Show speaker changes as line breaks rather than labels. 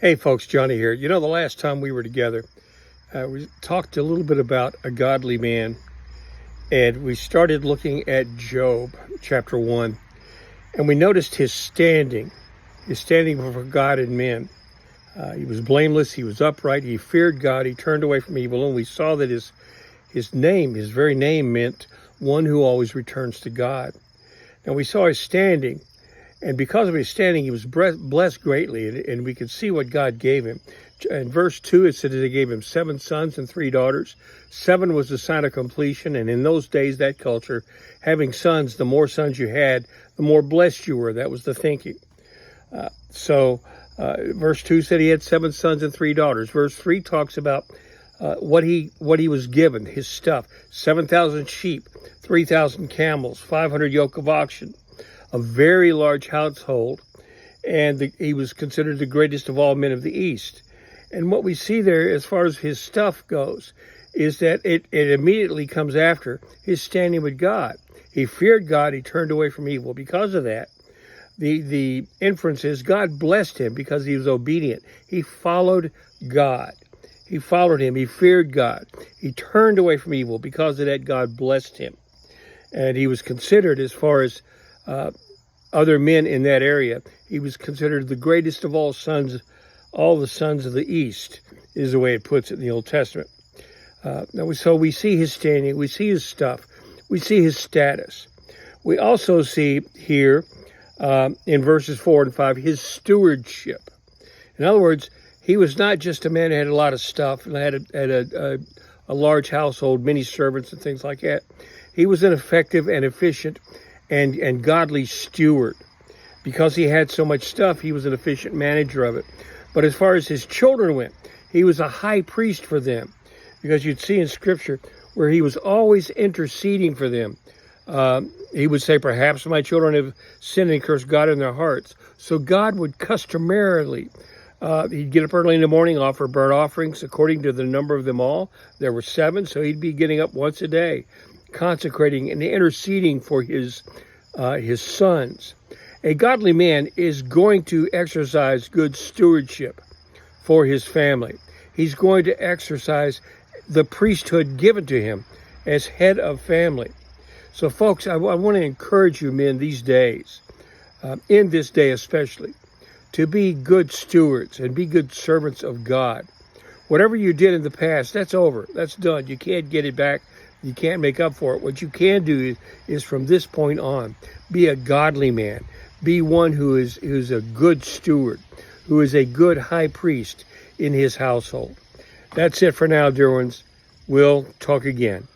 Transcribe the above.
Hey folks, Johnny here. You know, the last time we were together, we talked a little bit about a godly man, and we started looking at Job, chapter 1, and we noticed his standing before God and men. He was blameless, he was upright, he feared God, he turned away from evil, and we saw that his very name meant one who always returns to God. And we saw his standing. And because of his standing, he was blessed greatly, and we could see what God gave him. In verse 2, it said that he gave him 7 sons and 3 daughters. 7 was the sign of completion, and in those days, that culture, having sons, the more sons you had, the more blessed you were. That was the thinking. Verse 2 said he had 7 sons and 3 daughters. Verse 3 talks about what he was given, his stuff: 7,000 sheep, 3,000 camels, 500 yoke of oxen. A very large household, and he was considered the greatest of all men of the East. And what we see there as far as his stuff goes is that it immediately comes after his standing with God. He feared God, he turned away from evil. Because of that, the inference is God blessed him because he was obedient. He followed God. He followed him. He feared God. He turned away from evil. Because of that, God blessed him. And he was considered, as far as other men in that area, he was considered the greatest of all the sons of the East, is the way it puts it in the Old Testament. So we see his standing, we see his stuff, we see his status. We also see here in verses 4 and 5 his stewardship. In other words, he was not just a man who had a lot of stuff and had a large household, many servants and things like that. He was an effective and efficient and godly steward. Because he had so much stuff, he was an efficient manager of it. But as far as his children went, he was a high priest for them, because you'd see in Scripture where he was always interceding for them. He would say, perhaps my children have sinned and cursed God in their hearts. So God would customarily, he'd get up early in the morning, offer burnt offerings according to the number of them all. There were 7, so he'd be getting up once a day, consecrating and interceding for his sons. A godly man is going to exercise good stewardship for his family. He's going to exercise the priesthood given to him as head of family. So folks, I want to encourage you men these days, in this day especially, to be good stewards and be good servants of God. Whatever you did in the past, that's over. That's done. You can't get it back. You can't make up for it. What you can do is from this point on, be a godly man. Be one who's a good steward, who is a good high priest in his household. That's it for now, dear ones. We'll talk again.